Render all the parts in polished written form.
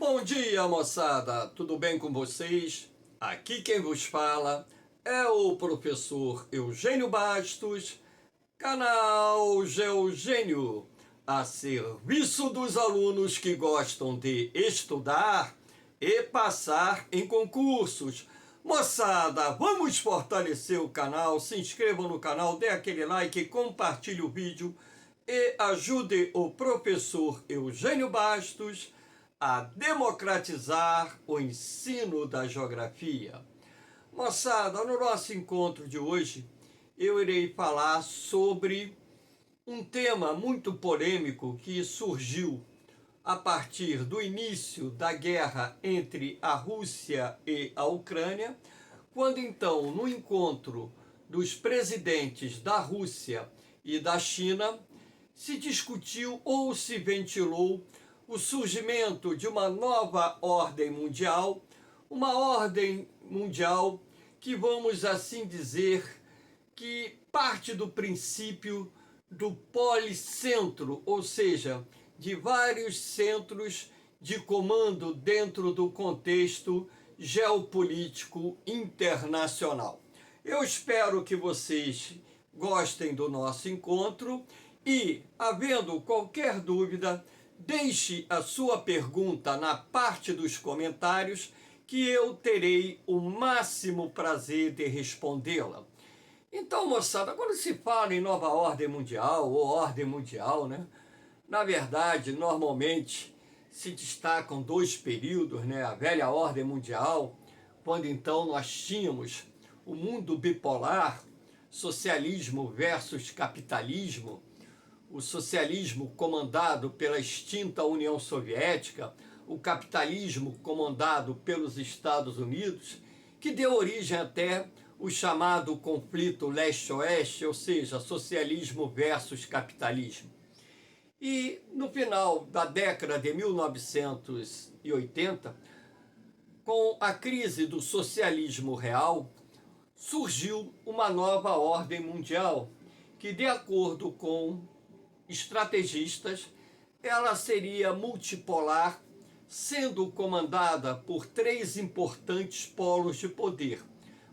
Bom dia, moçada! Tudo bem com vocês? Aqui quem vos fala é o professor Eugênio Bastos, canal Geogênio, a serviço dos alunos que gostam de estudar e passar em concursos. Moçada, vamos fortalecer o canal, se inscrevam no canal, dê aquele like, compartilhe o vídeo e ajude o professor Eugênio Bastos a democratizar o ensino da geografia. Moçada, no nosso encontro de hoje, eu irei falar sobre um tema muito polêmico que surgiu a partir do início da guerra entre a Rússia e a Ucrânia, quando então, no encontro dos presidentes da Rússia e da China, se discutiu ou se ventilou o surgimento de uma nova ordem mundial, uma ordem mundial que, vamos assim dizer, que parte do princípio do policentro, ou seja, de vários centros de comando dentro do contexto geopolítico internacional. Eu espero que vocês gostem do nosso encontro e, havendo qualquer dúvida, deixe a sua pergunta na parte dos comentários que eu terei o máximo prazer de respondê-la. Então, moçada, quando se fala em nova ordem mundial ou ordem mundial, né? Na verdade, normalmente se destacam dois períodos, né? A velha ordem mundial, quando então nós tínhamos o mundo bipolar, socialismo versus capitalismo, o socialismo comandado pela extinta União Soviética, o capitalismo comandado pelos Estados Unidos, que deu origem até o chamado conflito leste-oeste, ou seja, socialismo versus capitalismo. E no final da década de 1980, com a crise do socialismo real, surgiu uma nova ordem mundial que, de acordo com estrategistas, ela seria multipolar, sendo comandada por três importantes polos de poder: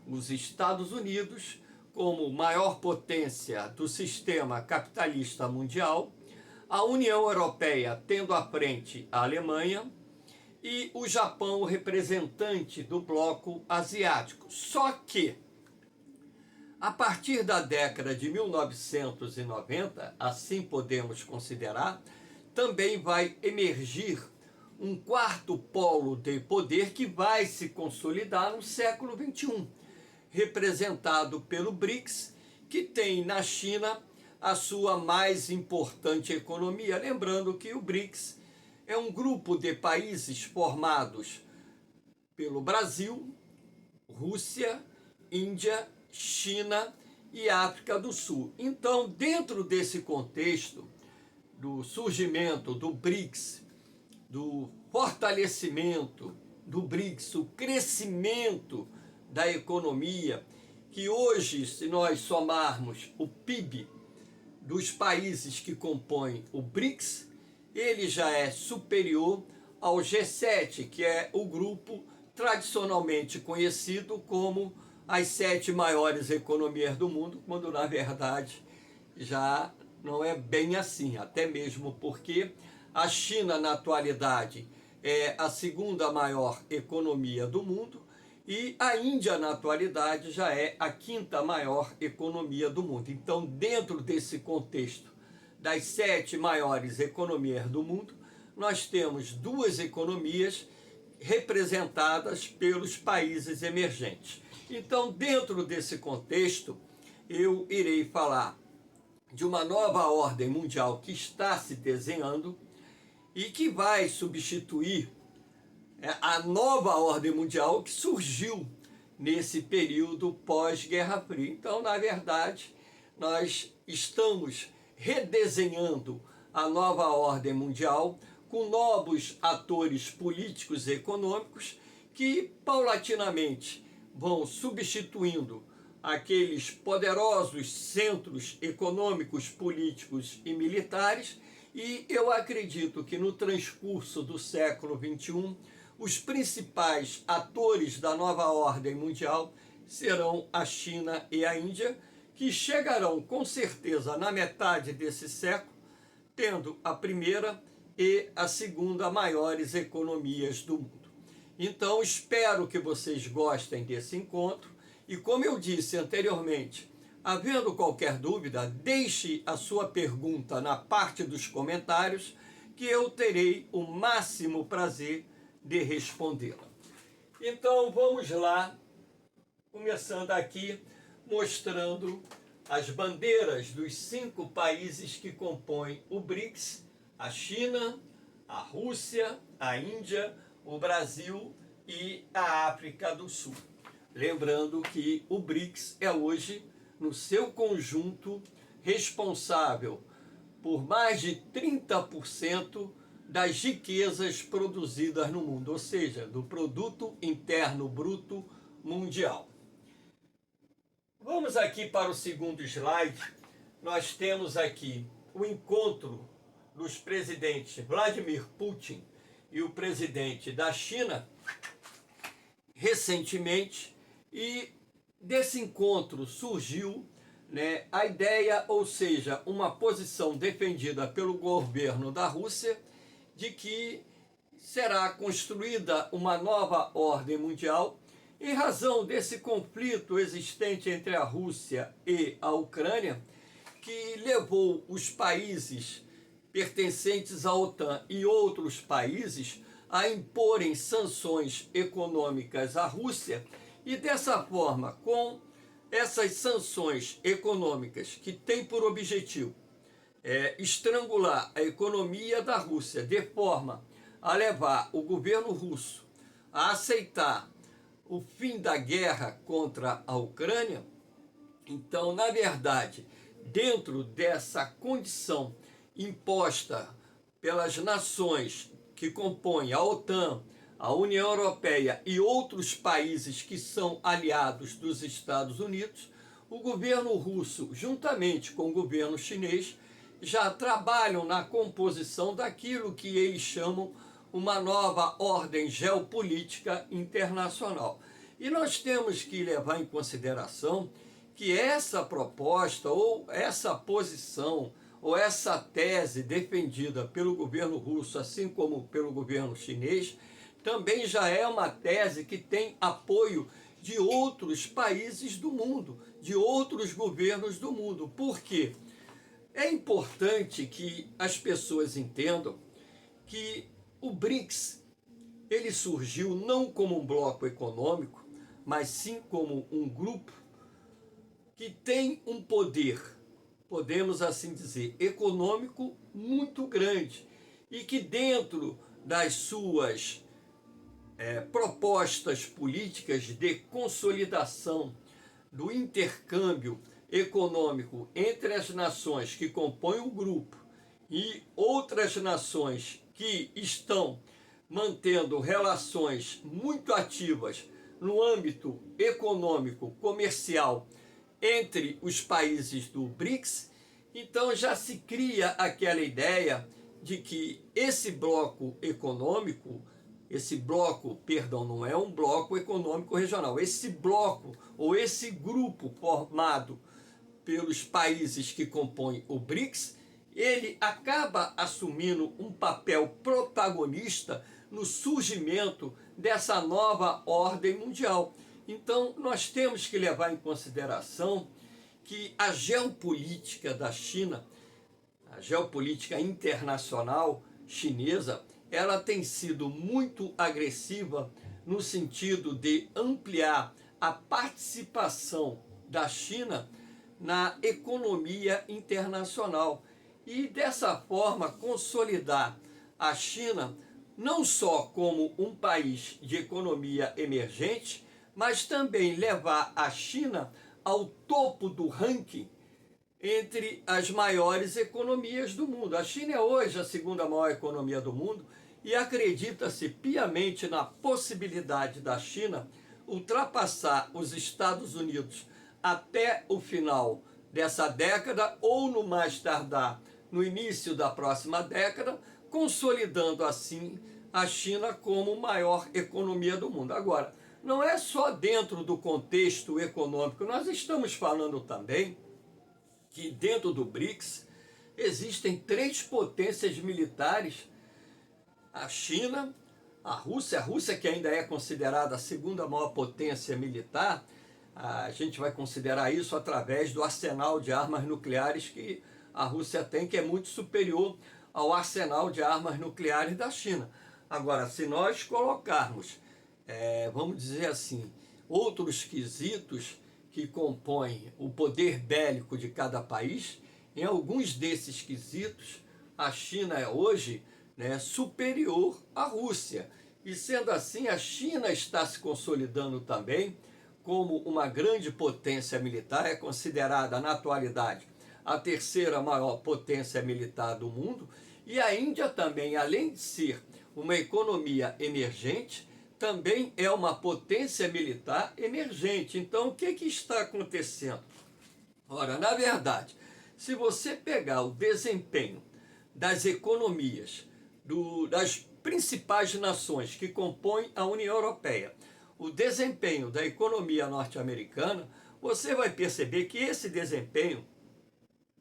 os Estados Unidos, como maior potência do sistema capitalista mundial, a União Europeia tendo à frente a Alemanha e o Japão, representante do bloco asiático. Só que, a partir da década de 1990, assim podemos considerar, também vai emergir um quarto polo de poder que vai se consolidar no século XXI, representado pelo BRICS, que tem na China a sua mais importante economia. Lembrando que o BRICS é um grupo de países formados pelo Brasil, Rússia, Índia, China e África do Sul. Então, dentro desse contexto do surgimento do BRICS, do fortalecimento do BRICS, o crescimento da economia, que hoje, se nós somarmos o PIB dos países que compõem o BRICS, ele já é superior ao G7, que é o grupo tradicionalmente conhecido como as 7 maiores economias do mundo, quando na verdade já não é bem assim, até mesmo porque a China na atualidade é a segunda maior economia do mundo e a Índia na atualidade já é a quinta maior economia do mundo. Então, dentro desse contexto das 7 maiores economias do mundo, nós temos duas economias representadas pelos países emergentes. Então, dentro desse contexto, eu irei falar de uma nova ordem mundial que está se desenhando e que vai substituir a nova ordem mundial que surgiu nesse período pós-Guerra Fria. Então, na verdade, nós estamos redesenhando a nova ordem mundial com novos atores políticos e econômicos que, paulatinamente, vão substituindo aqueles poderosos centros econômicos, políticos e militares E eu acredito que no transcurso do século XXI, os principais atores da nova ordem mundial serão a China e a Índia, que chegarão com certeza na metade desse século, tendo a primeira e a segunda maiores economias do mundo. Então, espero que vocês gostem desse encontro e, como eu disse anteriormente, havendo qualquer dúvida, deixe a sua pergunta na parte dos comentários, que eu terei o máximo prazer de respondê-la. Então, vamos lá, começando aqui, mostrando as bandeiras dos 5 países que compõem o BRICS: a China, a Rússia, a Índia, o Brasil e a África do Sul. Lembrando que o BRICS é hoje, no seu conjunto, responsável por mais de 30% das riquezas produzidas no mundo, ou seja, do produto interno bruto mundial. Vamos aqui para o segundo slide. Nós temos aqui o encontro dos presidentes Vladimir Putin e o presidente da China recentemente, e desse encontro surgiu, a ideia, ou seja, uma posição defendida pelo governo da Rússia, de que será construída uma nova ordem mundial em razão desse conflito existente entre a Rússia e a Ucrânia, que levou os países pertencentes à OTAN e outros países a imporem sanções econômicas à Rússia, e dessa forma, com essas sanções econômicas que têm por objetivo estrangular a economia da Rússia, de forma a levar o governo russo a aceitar o fim da guerra contra a Ucrânia, então, na verdade, dentro dessa condição imposta pelas nações que compõem a OTAN, a União Europeia e outros países que são aliados dos Estados Unidos, o governo russo, juntamente com o governo chinês, já trabalham na composição daquilo que eles chamam uma nova ordem geopolítica internacional. E nós temos que levar em consideração que essa proposta, ou essa posição, ou essa tese defendida pelo governo russo, assim como pelo governo chinês, também já é uma tese que tem apoio de outros países do mundo, de outros governos do mundo. Por quê? É importante que as pessoas entendam que o BRICS, ele surgiu não como um bloco econômico, mas sim como um grupo que tem um poder, podemos assim dizer, econômico muito grande, e que dentro das suas propostas políticas de consolidação do intercâmbio econômico entre as nações que compõem o grupo e outras nações que estão mantendo relações muito ativas no âmbito econômico, comercial, entre os países do BRICS, então já se cria aquela ideia de que esse bloco econômico, não é um bloco econômico regional, esse bloco ou esse grupo formado pelos países que compõem o BRICS, ele acaba assumindo um papel protagonista no surgimento dessa nova ordem mundial. Então, nós temos que levar em consideração que a geopolítica da China, a geopolítica internacional chinesa, ela tem sido muito agressiva no sentido de ampliar a participação da China na economia internacional e, dessa forma, consolidar a China não só como um país de economia emergente, mas também levar a China ao topo do ranking entre as maiores economias do mundo. A China é hoje a segunda maior economia do mundo e acredita-se piamente na possibilidade da China ultrapassar os Estados Unidos até o final dessa década ou, no mais tardar, no início da próxima década, consolidando assim a China como maior economia do mundo. Agora, não é só dentro do contexto econômico, nós estamos falando também que dentro do BRICS existem três potências militares: a China, a Rússia que ainda é considerada a segunda maior potência militar. A gente vai considerar isso através do arsenal de armas nucleares que a Rússia tem, que é muito superior ao arsenal de armas nucleares da China. Agora, se nós colocarmos, vamos dizer assim, outros quesitos que compõem o poder bélico de cada país, em alguns desses quesitos, a China é hoje, né, superior à Rússia. E sendo assim, a China está se consolidando também como uma grande potência militar, é considerada na atualidade a terceira maior potência militar do mundo, e a Índia também, além de ser uma economia emergente, também é uma potência militar emergente. Então, o que está acontecendo? Ora, na verdade, se você pegar o desempenho das economias das principais nações que compõem a União Europeia, o desempenho da economia norte-americana, você vai perceber que esse desempenho,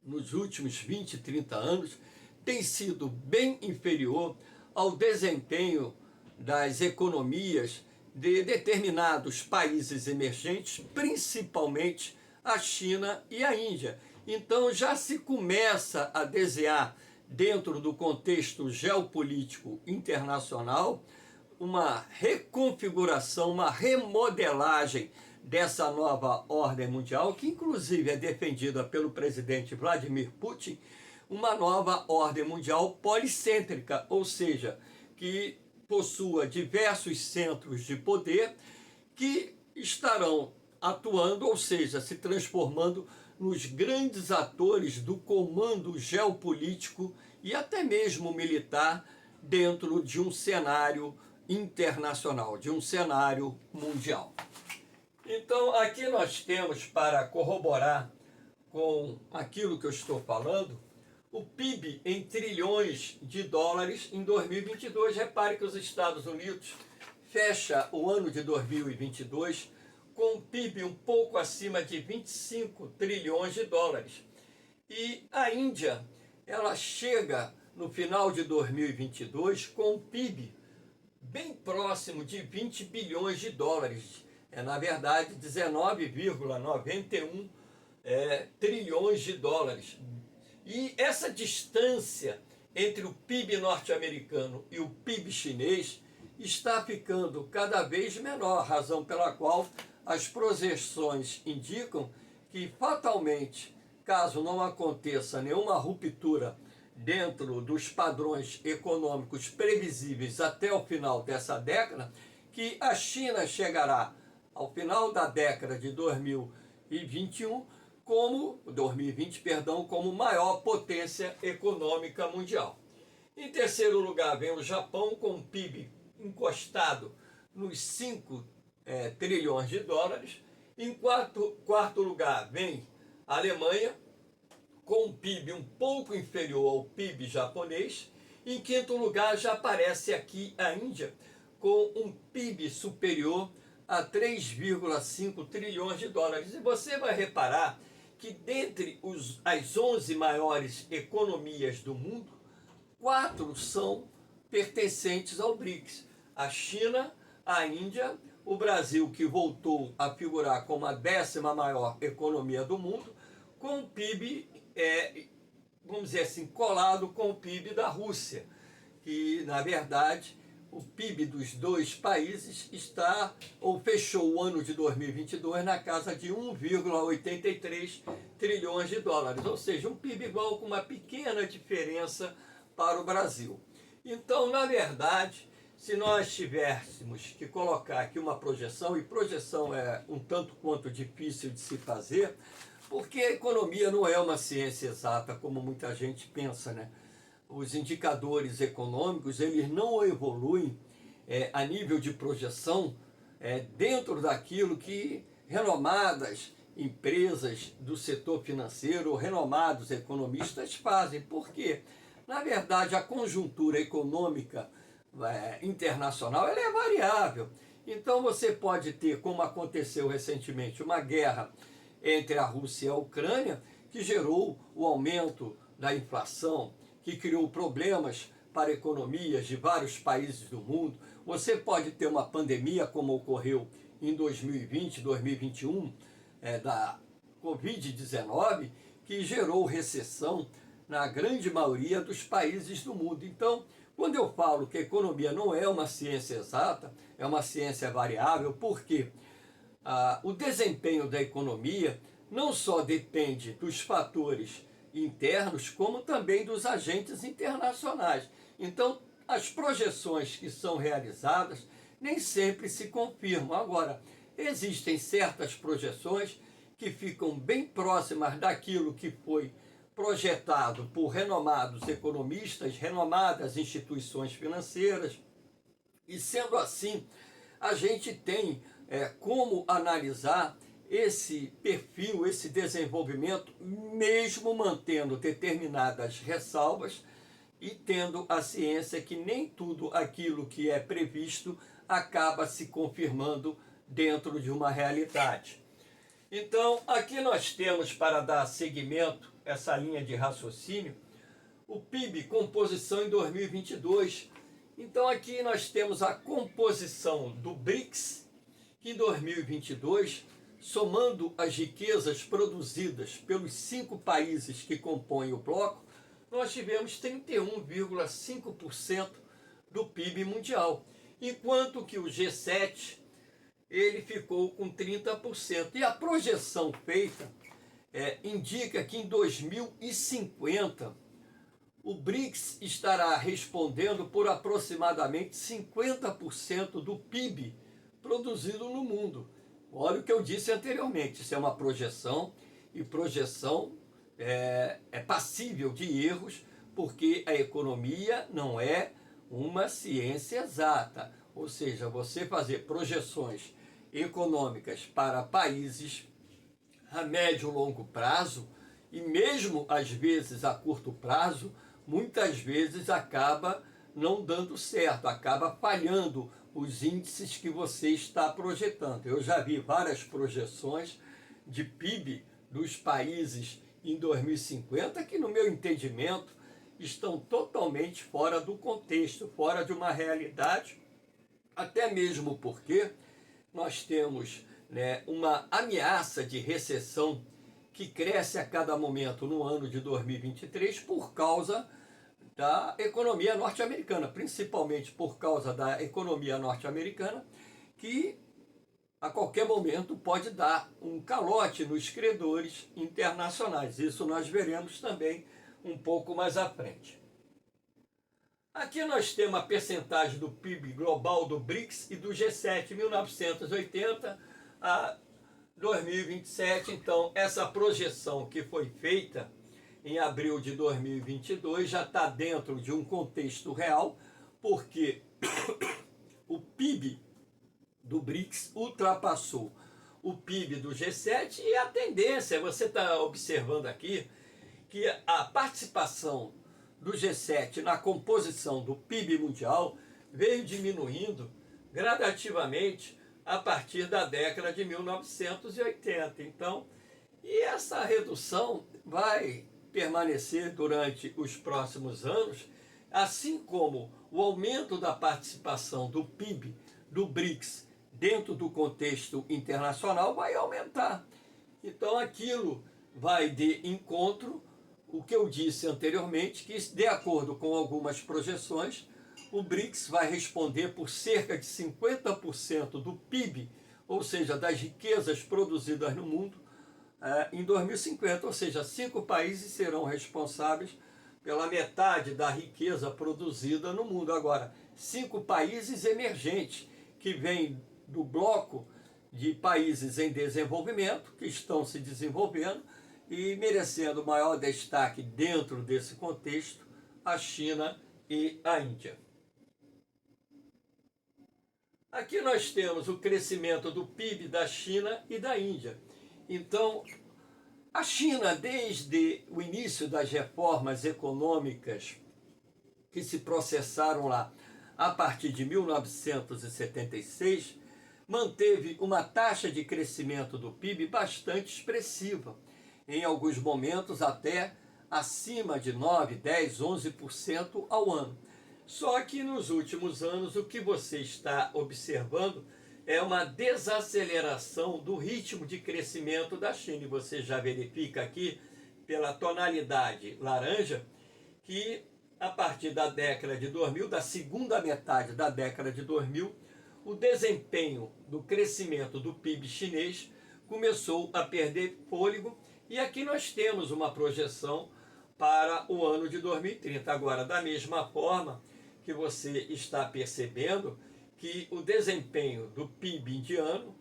nos últimos 20, 30 anos, tem sido bem inferior ao desempenho das economias de determinados países emergentes, principalmente a China e a Índia. Então já se começa a desenhar, dentro do contexto geopolítico internacional, uma reconfiguração, uma remodelagem dessa nova ordem mundial, que inclusive é defendida pelo presidente Vladimir Putin, uma nova ordem mundial policêntrica, ou seja, que possua diversos centros de poder que estarão atuando, ou seja, se transformando nos grandes atores do comando geopolítico e até mesmo militar dentro de um cenário internacional, de um cenário mundial. Então, aqui nós temos, para corroborar com aquilo que eu estou falando, o PIB em trilhões de dólares em 2022. Repare que os Estados Unidos fecha o ano de 2022 com um PIB um pouco acima de 25 trilhões de dólares. E a Índia, ela chega no final de 2022 com um PIB bem próximo de 20 bilhões de dólares. Na verdade, 19,91 trilhões de dólares. E essa distância entre o PIB norte-americano e o PIB chinês está ficando cada vez menor, razão pela qual as projeções indicam que fatalmente, caso não aconteça nenhuma ruptura dentro dos padrões econômicos previsíveis até o final dessa década, que a China chegará ao final da década de 2021 como maior potência econômica mundial. Em terceiro lugar vem o Japão, com um PIB encostado nos 5 trilhões de dólares. Em quarto lugar vem a Alemanha, com um PIB um pouco inferior ao PIB japonês. Em quinto lugar já aparece aqui a Índia, com um PIB superior a 3,5 trilhões de dólares. E você vai reparar que dentre as 11 maiores economias do mundo, 4 são pertencentes ao BRICS. A China, a Índia, o Brasil, que voltou a figurar como a 10ª maior economia do mundo, com o PIB, vamos dizer assim, colado com o PIB da Rússia, que na verdade o PIB dos dois países fechou o ano de 2022 na casa de 1,83 trilhões de dólares, ou seja, um PIB igual, com uma pequena diferença para o Brasil. Então, na verdade, se nós tivéssemos que colocar aqui uma projeção, e projeção é um tanto quanto difícil de se fazer, porque a economia não é uma ciência exata, como muita gente pensa, né? Os indicadores econômicos, eles não evoluem a nível de projeção dentro daquilo que renomadas empresas do setor financeiro, renomados economistas fazem. Por quê? Na verdade, a conjuntura econômica internacional ela é variável. Então você pode ter, como aconteceu recentemente, uma guerra entre a Rússia e a Ucrânia, que gerou o aumento da inflação, que criou problemas para economias de vários países do mundo. Você pode ter uma pandemia, como ocorreu em 2020, 2021, da Covid-19, que gerou recessão na grande maioria dos países do mundo. Então, quando eu falo que a economia não é uma ciência exata, é uma ciência variável, porque o desempenho da economia não só depende dos fatores internos, como também dos agentes internacionais. Então, as projeções que são realizadas nem sempre se confirmam. Agora, existem certas projeções que ficam bem próximas daquilo que foi projetado por renomados economistas, renomadas instituições financeiras, e sendo assim, a gente tem como analisar esse perfil, esse desenvolvimento, mesmo mantendo determinadas ressalvas e tendo a ciência que nem tudo aquilo que é previsto acaba se confirmando dentro de uma realidade. Então, aqui nós temos, para dar seguimento a essa linha de raciocínio, o PIB, composição em 2022. Então, aqui nós temos a composição do BRICS, que em 2022, somando as riquezas produzidas pelos 5 países que compõem o bloco, nós tivemos 31,5% do PIB mundial, enquanto que o G7 ele ficou com 30%. E a projeção feita indica que em 2050 o BRICS estará respondendo por aproximadamente 50% do PIB produzido no mundo. Olha o que eu disse anteriormente, isso é uma projeção, e projeção é passível de erros, porque a economia não é uma ciência exata. Ou seja, você fazer projeções econômicas para países a médio e longo prazo, e mesmo às vezes a curto prazo, muitas vezes acaba não dando certo, acaba falhando os índices que você está projetando. Eu já vi várias projeções de PIB dos países em 2050 que, no meu entendimento, estão totalmente fora do contexto, fora de uma realidade, até mesmo porque nós temos uma ameaça de recessão que cresce a cada momento no ano de 2023 por causa da economia norte-americana, principalmente por causa da economia norte-americana, que a qualquer momento pode dar um calote nos credores internacionais. Isso nós veremos também um pouco mais à frente. Aqui nós temos a percentagem do PIB global do BRICS e do G7, 1980 a 2027. Então, essa projeção que foi feita em abril de 2022 já está dentro de um contexto real, porque o PIB do BRICS ultrapassou o PIB do G7 e a tendência, você está observando aqui, que a participação do G7 na composição do PIB mundial veio diminuindo gradativamente a partir da década de 1980. Então, e essa redução vai permanecer durante os próximos anos, assim como o aumento da participação do PIB do BRICS dentro do contexto internacional vai aumentar. Então, aquilo vai de encontro o que eu disse anteriormente, que de acordo com algumas projeções, o BRICS vai responder por cerca de 50% do PIB, ou seja, das riquezas produzidas no mundo, em 2050, ou seja, 5 países serão responsáveis pela metade da riqueza produzida no mundo. Agora, 5 países emergentes, que vêm do bloco de países em desenvolvimento, que estão se desenvolvendo, e merecendo maior destaque dentro desse contexto, a China e a Índia. Aqui nós temos o crescimento do PIB da China e da Índia. Então, a China, desde o início das reformas econômicas que se processaram lá a partir de 1976, manteve uma taxa de crescimento do PIB bastante expressiva, em alguns momentos até acima de 9, 10, 11% ao ano. Só que nos últimos anos o que você está observando é uma desaceleração do ritmo de crescimento da China. E você já verifica aqui pela tonalidade laranja que a partir da década de 2000, da segunda metade da década de 2000, o desempenho do crescimento do PIB chinês começou a perder fôlego, e aqui nós temos uma projeção para o ano de 2030. Agora, da mesma forma que você está percebendo que o desempenho do PIB indiano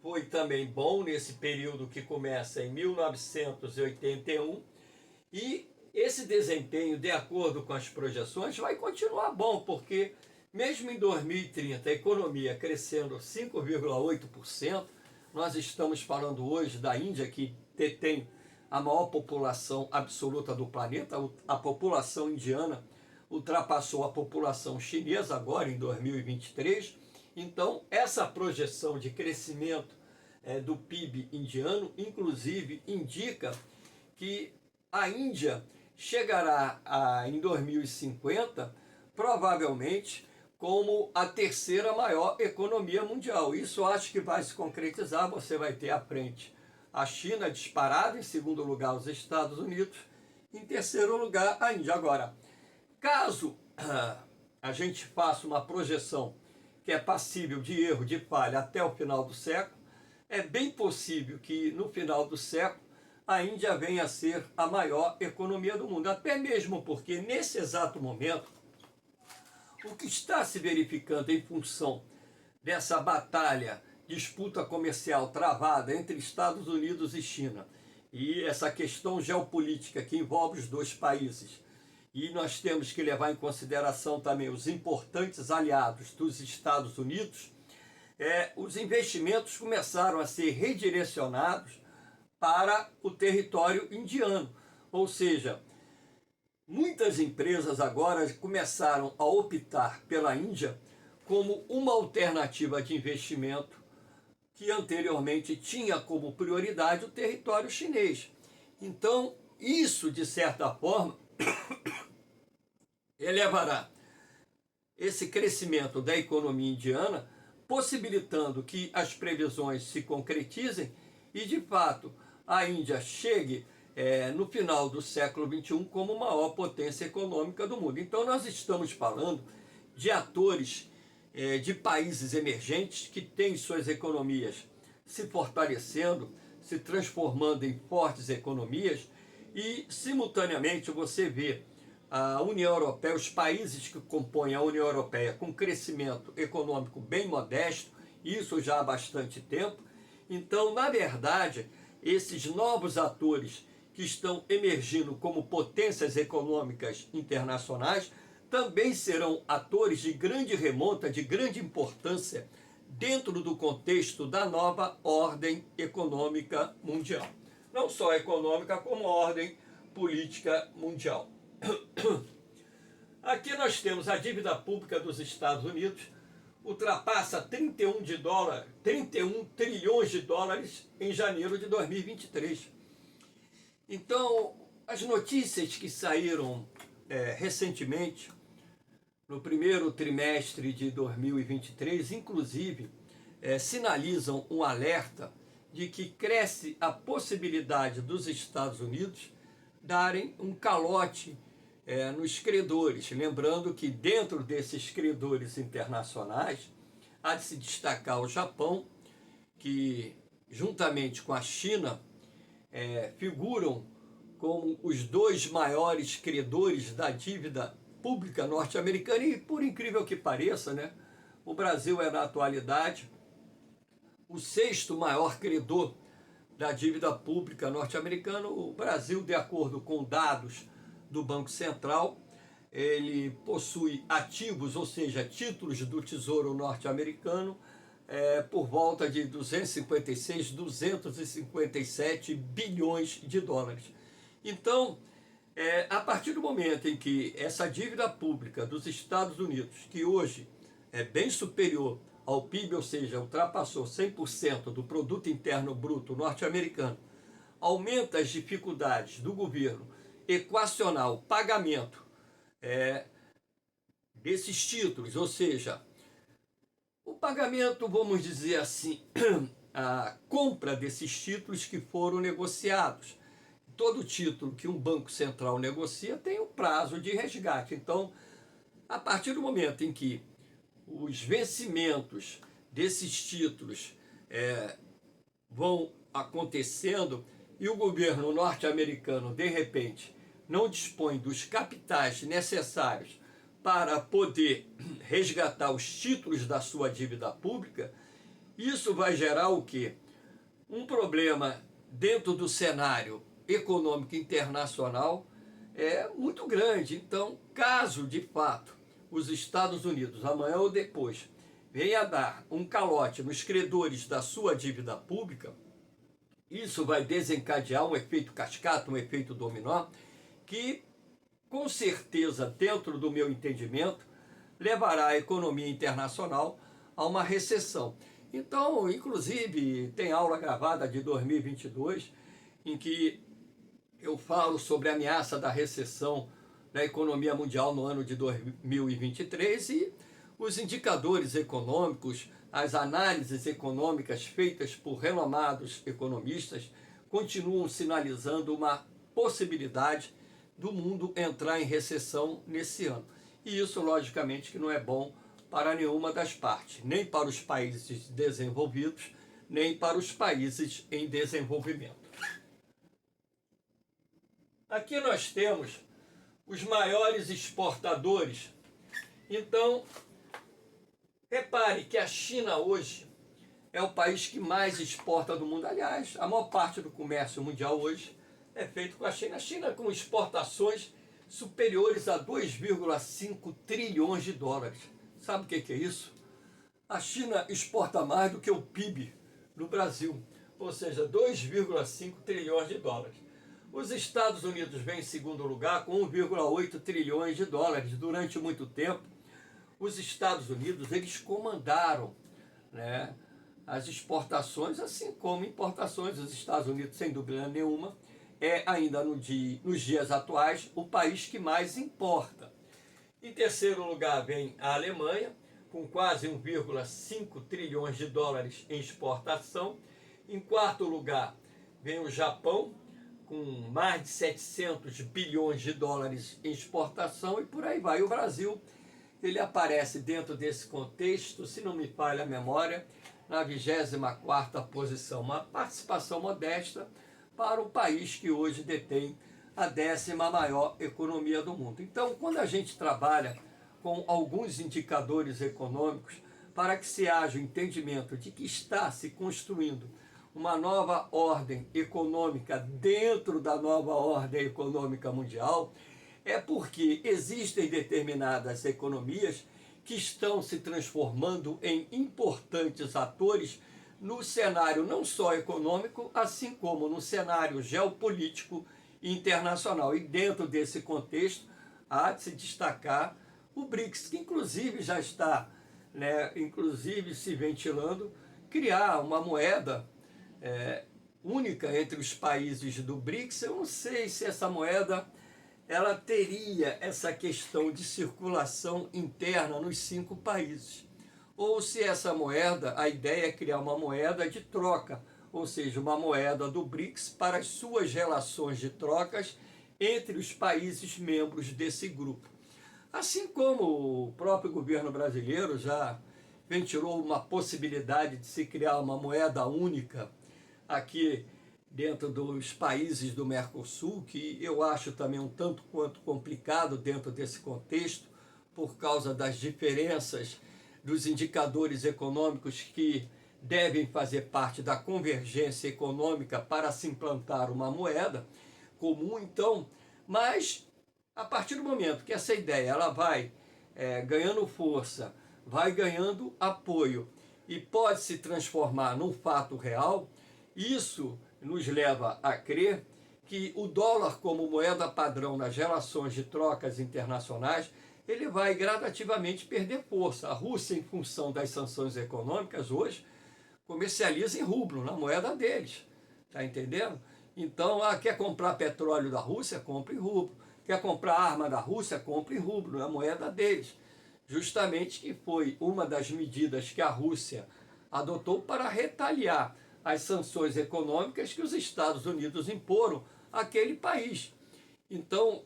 foi também bom nesse período que começa em 1981, e esse desempenho, de acordo com as projeções, vai continuar bom, porque mesmo em 2030 a economia crescendo 5,8%, nós estamos falando hoje da Índia, que detém a maior população absoluta do planeta. A população indiana ultrapassou a população chinesa agora em 2023. Então, essa projeção de crescimento do PIB indiano, inclusive, indica que a Índia chegará em 2050, provavelmente, como a terceira maior economia mundial. Isso acho que vai se concretizar. Você vai ter à frente a China disparada, em segundo lugar os Estados Unidos, em terceiro lugar a Índia. Agora, caso a gente faça uma projeção que é passível de erro, de falha até o final do século, é bem possível que no final do século a Índia venha a ser a maior economia do mundo. Até mesmo porque nesse exato momento, o que está se verificando em função dessa batalha, disputa comercial travada entre Estados Unidos e China, e essa questão geopolítica que envolve os dois países, e nós temos que levar em consideração também os importantes aliados dos Estados Unidos, os investimentos começaram a ser redirecionados para o território indiano. Ou seja, muitas empresas agora começaram a optar pela Índia como uma alternativa de investimento que anteriormente tinha como prioridade o território chinês. Então, isso, de certa forma, elevará esse crescimento da economia indiana, possibilitando que as previsões se concretizem e, de fato, a Índia chegue no final do século XXI como maior potência econômica do mundo. Então nós estamos falando de atores de países emergentes que têm suas economias se fortalecendo, se transformando em fortes economias, e simultaneamente você vê a União Europeia, os países que compõem a União Europeia com crescimento econômico bem modesto, isso já há bastante tempo. Então, na verdade, esses novos atores que estão emergindo como potências econômicas internacionais também serão atores de grande remonta, de grande importância dentro do contexto da nova ordem econômica mundial. Não só econômica, como ordem política mundial. Aqui nós temos a dívida pública dos Estados Unidos, ultrapassa 31 trilhões de dólares em janeiro de 2023. Então, as notícias que saíram recentemente, no primeiro trimestre de 2023, inclusive, sinalizam um alerta de que cresce a possibilidade dos Estados Unidos darem um calote nos credores. Lembrando que dentro desses credores internacionais há de se destacar o Japão, que juntamente com a China figuram como os dois maiores credores da dívida pública norte-americana. E por incrível que pareça, né, o Brasil é na atualidade o sexto maior credor da dívida pública norte-americana. O Brasil, de acordo com dados do Banco Central, ele possui ativos, ou seja, títulos do Tesouro norte-americano, por volta de 256, 257 bilhões de dólares. Então, a partir do momento em que essa dívida pública dos Estados Unidos, que hoje é bem superior ao PIB, ou seja, ultrapassou 100% do produto interno bruto norte-americano, aumenta as dificuldades do governo equacionar o pagamento desses títulos, ou seja, o pagamento, vamos dizer assim, a compra desses títulos que foram negociados. Todo título que um banco central negocia tem um prazo de resgate. Então, a partir do momento em que os vencimentos desses títulos vão acontecendo e o governo norte-americano, de repente, não dispõe dos capitais necessários para poder resgatar os títulos da sua dívida pública, isso vai gerar o quê? Um problema dentro do cenário econômico internacional muito grande. Então, caso de fato os Estados Unidos, amanhã ou depois, venha a dar um calote nos credores da sua dívida pública, isso vai desencadear um efeito cascata, um efeito dominó, que com certeza, dentro do meu entendimento, levará a economia internacional a uma recessão. Então, inclusive, tem aula gravada de 2022, em que eu falo sobre a ameaça da recessão da economia mundial no ano de 2023 e os indicadores econômicos, as análises econômicas feitas por renomados economistas continuam sinalizando uma possibilidade do mundo entrar em recessão nesse ano. E isso, logicamente, que não é bom para nenhuma das partes, nem para os países desenvolvidos, nem para os países em desenvolvimento. Aqui nós temos os maiores exportadores. Então, repare que a China hoje é o país que mais exporta do mundo. Aliás, a maior parte do comércio mundial hoje é feito com a China. A China com exportações superiores a 2,5 trilhões de dólares. Sabe o que é isso? A China exporta mais do que o PIB do Brasil, ou seja, 2,5 trilhões de dólares. Os Estados Unidos vêm em segundo lugar com 1,8 trilhões de dólares. Durante muito tempo, os Estados Unidos eles comandaram, né, as exportações, assim como importações. Os Estados Unidos, sem dúvida nenhuma, ainda nos dias atuais, o país que mais importa. Em terceiro lugar vem a Alemanha, com quase 1,5 trilhões de dólares em exportação. Em quarto lugar vem o Japão, com mais de 700 bilhões de dólares em exportação, e por aí vai. O Brasil, ele aparece dentro desse contexto, se não me falha a memória, na 24ª posição, uma participação modesta para o país que hoje detém a 10ª maior economia do mundo. Então, quando a gente trabalha com alguns indicadores econômicos para que se haja o entendimento de que está se construindo uma nova ordem econômica dentro da nova ordem econômica mundial, é porque existem determinadas economias que estão se transformando em importantes atores no cenário não só econômico, assim como no cenário geopolítico internacional. E dentro desse contexto, há de se destacar o BRICS, que inclusive já está, inclusive se ventilando, criar uma moeda única entre os países do BRICS. Eu não sei se essa moeda ela teria essa questão de circulação interna nos 5 países. Ou se essa moeda, a ideia é criar uma moeda de troca, ou seja, uma moeda do BRICS para as suas relações de trocas entre os países membros desse grupo. Assim como o próprio governo brasileiro já ventilou uma possibilidade de se criar uma moeda única aqui dentro dos países do Mercosul, que eu acho também um tanto quanto complicado dentro desse contexto, por causa das diferenças dos indicadores econômicos que devem fazer parte da convergência econômica para se implantar uma moeda comum. Então, mas a partir do momento que essa ideia ela vai ganhando força, vai ganhando apoio, e pode se transformar num fato real, isso nos leva a crer que o dólar como moeda padrão nas relações de trocas internacionais, ele vai gradativamente perder força. A Rússia, em função das sanções econômicas, hoje comercializa em rublo, na moeda deles. Está entendendo? Então, quer comprar petróleo da Rússia? Compra em rublo. Quer comprar arma da Rússia? Compra em rublo, na moeda deles. Justamente que foi uma das medidas que a Rússia adotou para retaliar as sanções econômicas que os Estados Unidos imporam àquele país. Então,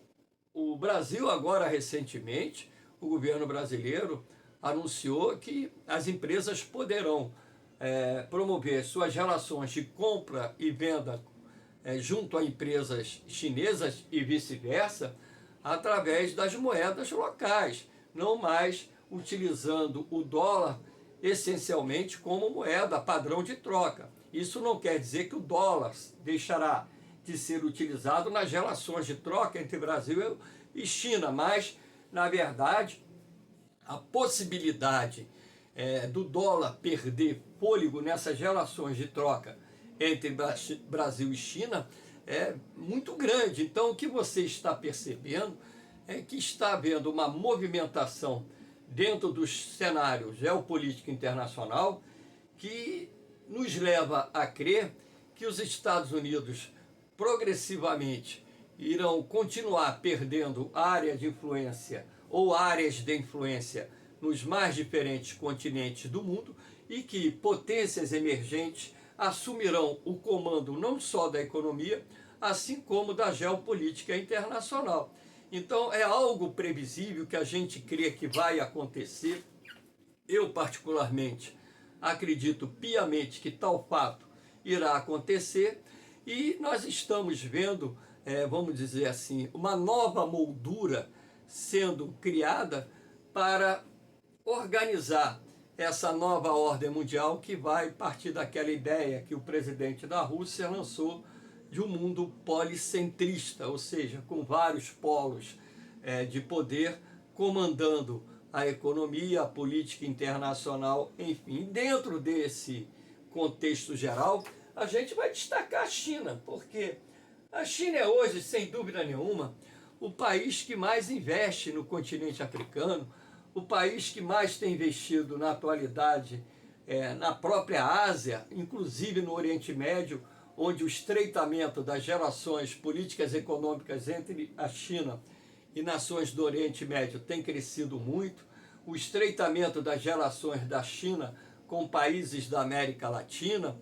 o Brasil agora recentemente, o governo brasileiro anunciou que as empresas poderão promover suas relações de compra e venda junto a empresas chinesas e vice-versa, através das moedas locais, não mais utilizando o dólar essencialmente como moeda padrão de troca. Isso não quer dizer que o dólar deixará de ser utilizado nas relações de troca entre Brasil e China, mas, na verdade, a possibilidade do dólar perder fôlego nessas relações de troca entre Brasil e China é muito grande. Então, o que você está percebendo é que está havendo uma movimentação dentro do cenário geopolítico internacional que nos leva a crer que os Estados Unidos progressivamente irão continuar perdendo área de influência ou áreas de influência nos mais diferentes continentes do mundo e que potências emergentes assumirão o comando não só da economia, assim como da geopolítica internacional. Então é algo previsível que a gente crê que vai acontecer. Eu particularmente acredito piamente que tal fato irá acontecer e nós estamos vendo, vamos dizer assim, uma nova moldura sendo criada para organizar essa nova ordem mundial que vai partir daquela ideia que o presidente da Rússia lançou de um mundo policentrista, ou seja, com vários polos de poder comandando a economia, a política internacional, enfim. Dentro desse contexto geral, a gente vai destacar a China, porque a China é hoje, sem dúvida nenhuma, o país que mais investe no continente africano, o país que mais tem investido na atualidade na própria Ásia, inclusive no Oriente Médio, onde o estreitamento das relações políticas e econômicas entre a China e nações do Oriente Médio tem crescido muito, o estreitamento das relações da China com países da América Latina,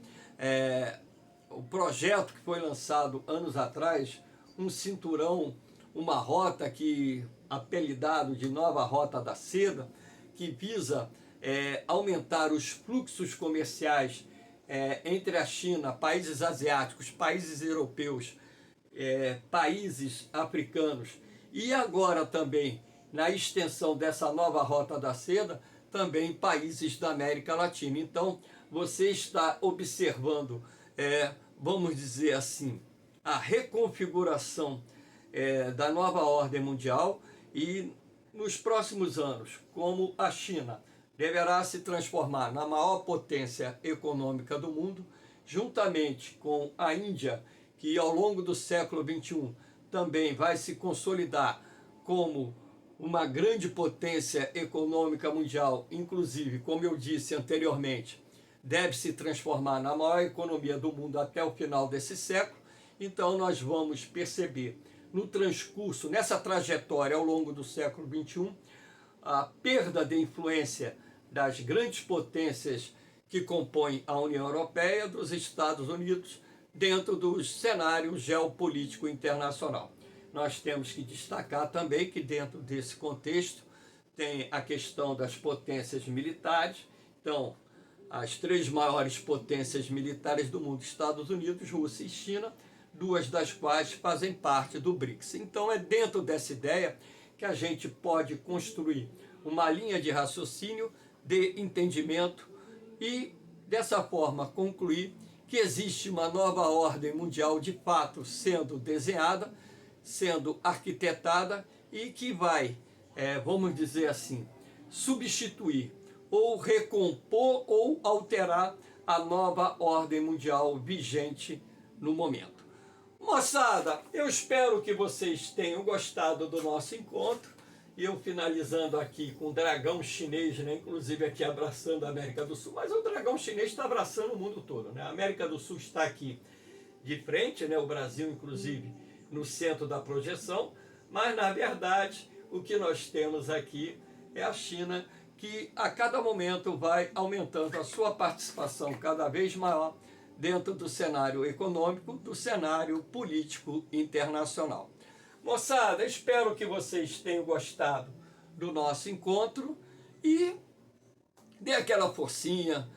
o projeto que foi lançado anos atrás, um cinturão, uma rota que apelidado de Nova Rota da Seda, que visa aumentar os fluxos comerciais entre a China, países asiáticos, países europeus, países africanos e agora também na extensão dessa nova Rota da Seda, também países da América Latina. Então, você está observando, vamos dizer assim, a reconfiguração da nova ordem mundial e nos próximos anos, como a China deverá se transformar na maior potência econômica do mundo, juntamente com a Índia, que ao longo do século XXI também vai se consolidar como uma grande potência econômica mundial, inclusive, como eu disse anteriormente, deve se transformar na maior economia do mundo até o final desse século. Então nós vamos perceber no transcurso, nessa trajetória ao longo do século XXI, a perda de influência das grandes potências que compõem a União Europeia, dos Estados Unidos, dentro do cenário geopolítico internacional. Nós temos que destacar também que dentro desse contexto tem a questão das potências militares. Então, as três maiores potências militares do mundo, Estados Unidos, Rússia e China, duas das quais fazem parte do BRICS. Então é dentro dessa ideia que a gente pode construir uma linha de raciocínio, de entendimento e, dessa forma, concluir que existe uma nova ordem mundial de fato sendo desenhada, sendo arquitetada e que vai, vamos dizer assim, substituir ou recompor ou alterar a nova ordem mundial vigente no momento. Moçada, eu espero que vocês tenham gostado do nosso encontro. E eu finalizando aqui com o dragão chinês, né? Inclusive aqui abraçando a América do Sul, mas o dragão chinês está abraçando o mundo todo, né? A América do Sul está aqui de frente, né? O Brasil, inclusive, no centro da projeção, mas na verdade o que nós temos aqui é a China, que a cada momento vai aumentando a sua participação cada vez maior dentro do cenário econômico, do cenário político internacional. Moçada, espero que vocês tenham gostado do nosso encontro e dê aquela forcinha,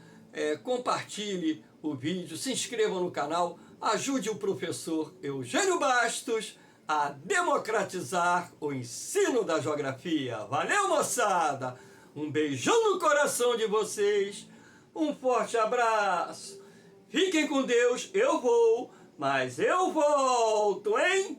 compartilhe o vídeo, se inscreva no canal, ajude o professor Eugênio Bastos a democratizar o ensino da geografia. Valeu, moçada! Um beijão no coração de vocês, um forte abraço, fiquem com Deus, eu vou, mas eu volto, hein?